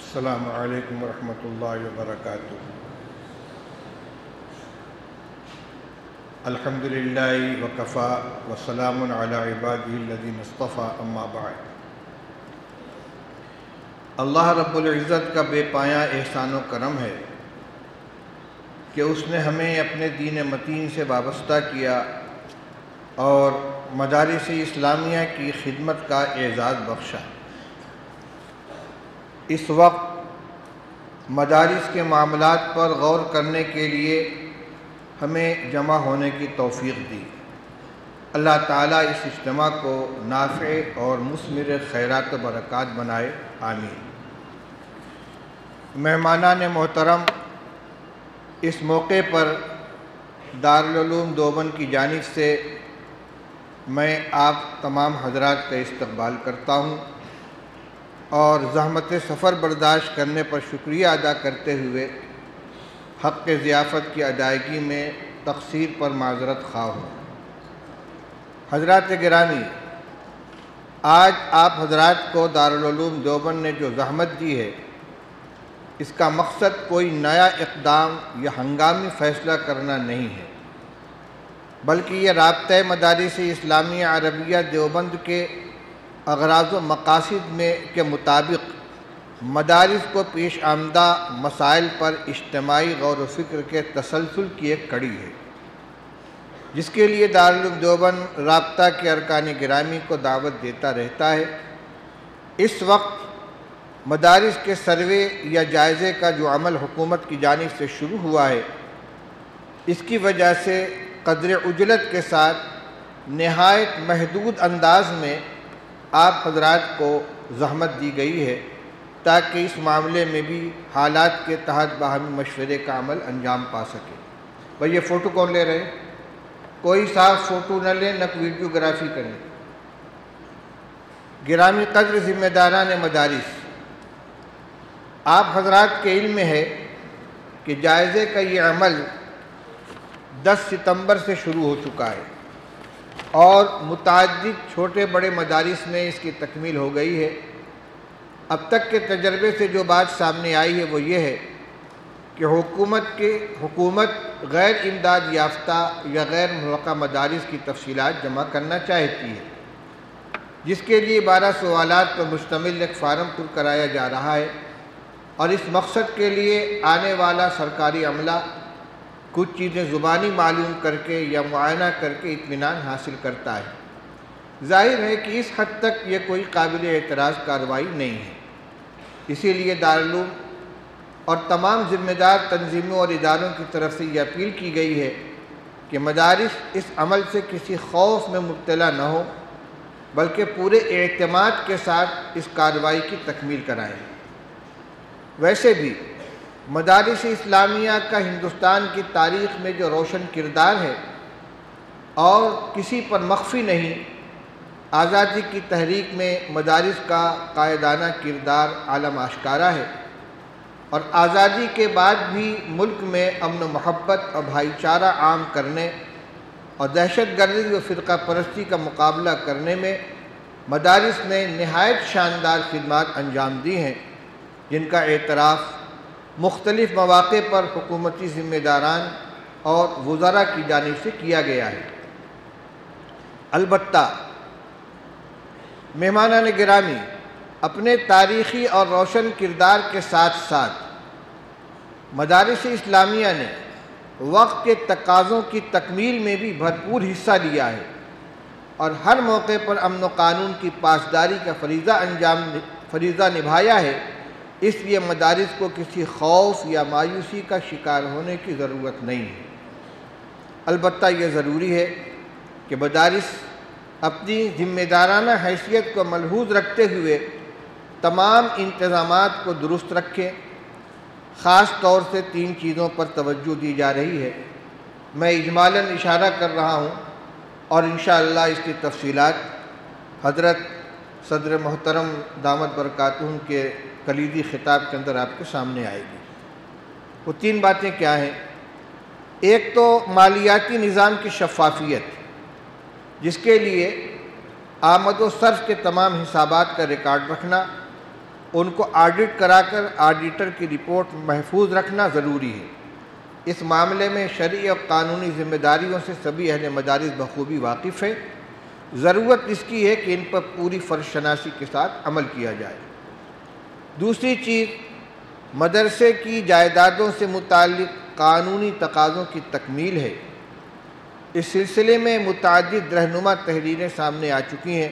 السلام علیکم ورحمۃ اللہ وبرکاتہ۔ الحمد للہ وکفا وسلام علی عبادہ الذین اصطفیٰ، اما بعد۔ اللہ رب العزت کا بے پایاں احسان و کرم ہے کہ اس نے ہمیں اپنے دین متین سے وابستہ کیا اور مدارس اسلامیہ کی خدمت کا اعزاز بخشا۔ اس وقت مدارس کے معاملات پر غور کرنے کے لیے ہمیں جمع ہونے کی توفیق دی۔ اللہ تعالیٰ اس اجتماع کو نافع اور مثمر خیرات و برکات بنائے، آمین۔ مہمانان محترم، اس موقع پر دارالعلوم دیوبند کی جانب سے میں آپ تمام حضرات کا استقبال کرتا ہوں اور زحمت سفر برداشت کرنے پر شکریہ ادا کرتے ہوئے حق ضیافت کی ادائیگی میں تقصیر پر معذرت خواہ ہوں۔ حضرات گرامی، آج آپ حضرات کو دارالعلوم دیوبند نے جو زحمت دی ہے، اس کا مقصد کوئی نیا اقدام یا ہنگامی فیصلہ کرنا نہیں ہے، بلکہ یہ رابطہ مدارس اسلامیہ عربیہ دیوبند کے اغراض و مقاصد کے مطابق مدارس کو پیش آمدہ مسائل پر اجتماعی غور و فکر کے تسلسل کی ایک کڑی ہے، جس کے لیے دارالعلوم دیوبند رابطہ کے ارکان گرامی کو دعوت دیتا رہتا ہے۔ اس وقت مدارس کے سروے یا جائزے کا جو عمل حکومت کی جانب سے شروع ہوا ہے، اس کی وجہ سے قدر عجلت کے ساتھ نہایت محدود انداز میں آپ حضرات کو زحمت دی گئی ہے تاکہ اس معاملے میں بھی حالات کے تحت باہمی مشورے کا عمل انجام پا سکے۔ بھئی یہ فوٹو کون لے رہے؟ کوئی صاف فوٹو نہ لیں، نہ ویڈیوگرافی کریں۔ گرامی قدر ذمہ داران مدارس، آپ حضرات کے علم میں ہے کہ جائزے کا یہ عمل 10 ستمبر سے شروع ہو چکا ہے اور متعدد چھوٹے بڑے مدارس میں اس کی تکمیل ہو گئی ہے۔ اب تک کے تجربے سے جو بات سامنے آئی ہے وہ یہ ہے کہ حکومت غیر امداد یافتہ یا غیر ملحقہ مدارس کی تفصیلات جمع کرنا چاہتی ہے، جس کے لیے 12 سوالات پر مشتمل ایک فارم پر کرایا جا رہا ہے، اور اس مقصد کے لیے آنے والا سرکاری عملہ کچھ چیزیں زبانی معلوم کر کے یا معائنہ کر کے اطمینان حاصل کرتا ہے۔ ظاہر ہے کہ اس حد تک یہ کوئی قابل اعتراض کارروائی نہیں ہے۔ اسی لیے دارالعلوم اور تمام ذمہ دار تنظیموں اور اداروں کی طرف سے یہ اپیل کی گئی ہے کہ مدارس اس عمل سے کسی خوف میں مبتلا نہ ہو، بلکہ پورے اعتماد کے ساتھ اس کارروائی کی تکمیل کرائیں۔ ویسے بھی مدارس اسلامیہ کا ہندوستان کی تاریخ میں جو روشن کردار ہے اور کسی پر مخفی نہیں، آزادی کی تحریک میں مدارس کا قائدانہ کردار عالم آشکارا ہے، اور آزادی کے بعد بھی ملک میں امن و محبت اور بھائی چارہ عام کرنے اور دہشت گردی و فرقہ پرستی کا مقابلہ کرنے میں مدارس نے نہایت شاندار خدمات انجام دی ہیں، جن کا اعتراف مختلف مواقع پر حکومتی ذمہ داران اور وزراء کی جانب سے کیا گیا ہے۔ البتہ مہمانان گرامی، اپنے تاریخی اور روشن کردار کے ساتھ ساتھ مدارس اسلامیہ نے وقت کے تقاضوں کی تکمیل میں بھی بھرپور حصہ لیا ہے اور ہر موقع پر امن و قانون کی پاسداری کا فریضہ نبھایا ہے۔ اس لیے مدارس کو کسی خوف یا مایوسی کا شکار ہونے کی ضرورت نہیں ہے۔ البتہ یہ ضروری ہے کہ مدارس اپنی ذمہ دارانہ حیثیت کو ملحوظ رکھتے ہوئے تمام انتظامات کو درست رکھیں۔ خاص طور سے 3 چیزوں پر توجہ دی جا رہی ہے۔ میں اجمالاً اشارہ کر رہا ہوں اور انشاءاللہ اس کی تفصیلات حضرت صدر محترم دامت برکاتہم کے کلیدی خطاب کے اندر آپ کے سامنے آئے گی۔ وہ 3 باتیں کیا ہیں؟ ایک تو مالیاتی نظام کی شفافیت، جس کے لیے آمد و صرف کے تمام حسابات کا ریکارڈ رکھنا، ان کو آڈٹ کرا کر آڈیٹر کی رپورٹ محفوظ رکھنا ضروری ہے۔ اس معاملے میں شرعی اور قانونی ذمہ داریوں سے سبھی اہل مدارس بخوبی واقف ہیں۔ ضرورت اس کی ہے کہ ان پر پوری فرض شناسی کے ساتھ عمل کیا جائے۔ دوسری چیز مدرسے کی جائیدادوں سے متعلق قانونی تقاضوں کی تکمیل ہے۔ اس سلسلے میں متعدد رہنما تحریریں سامنے آ چکی ہیں،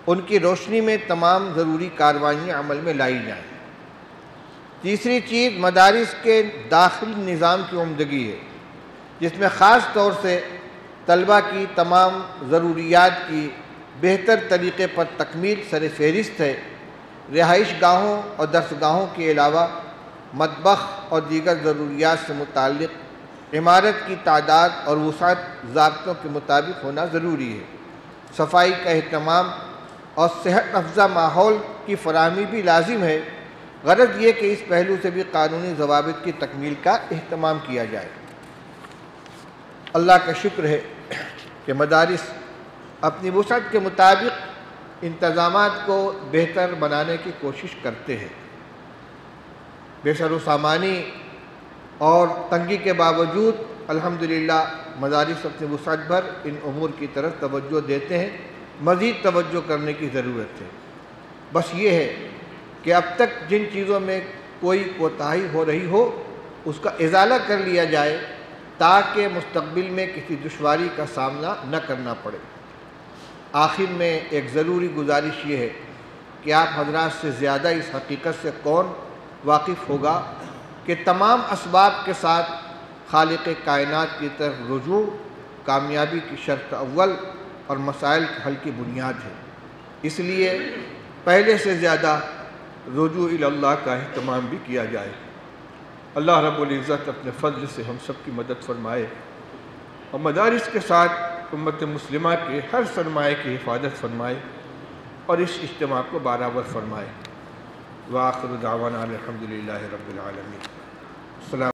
ان کی روشنی میں تمام ضروری کارروائیاں عمل میں لائی جائیں۔ تیسری چیز مدارس کے داخلی نظام کی عمدگی ہے، جس میں خاص طور سے طلبہ کی تمام ضروریات کی بہتر طریقے پر تکمیل سر فہرست ہے۔ رہائش گاہوں اور درسگاہوں کے علاوہ مطبخ اور دیگر ضروریات سے متعلق عمارت کی تعداد اور وسعت ضابطوں کے مطابق ہونا ضروری ہے۔ صفائی کا اہتمام اور صحت افزا ماحول کی فراہمی بھی لازم ہے۔ غرض یہ کہ اس پہلو سے بھی قانونی ضوابط کی تکمیل کا اہتمام کیا جائے۔ اللہ کا شکر ہے کہ مدارس اپنی وسعت کے مطابق انتظامات کو بہتر بنانے کی کوشش کرتے ہیں۔ بے سر و سامانی اور تنگی کے باوجود الحمدللہ مدارس اپنی وسعت بھر ان امور کی طرف توجہ دیتے ہیں۔ مزید توجہ کرنے کی ضرورت ہے۔ بس یہ ہے کہ اب تک جن چیزوں میں کوئی کوتاہی ہو رہی ہو اس کا ازالہ کر لیا جائے تاکہ مستقبل میں کسی دشواری کا سامنا نہ کرنا پڑے۔ آخر میں ایک ضروری گزارش یہ ہے کہ آپ حضرات سے زیادہ اس حقیقت سے کون واقف ہوگا کہ تمام اسباب کے ساتھ خالق کائنات کی طرف رجوع کامیابی کی شرط اول اور مسائل کے حل کی بنیاد ہے۔ اس لیے پہلے سے زیادہ رجوع اللہ کا اہتمام بھی کیا جائے۔ اللہ رب العزت اپنے فضل سے ہم سب کی مدد فرمائے اور مدارس کے ساتھ امت مسلمہ کے ہر سرمایہ کی حفاظت فرمائے اور اس اجتماع کو برابر فرمائے۔ وآخر دعوانا الحمدللہ رب العالمین۔ السلام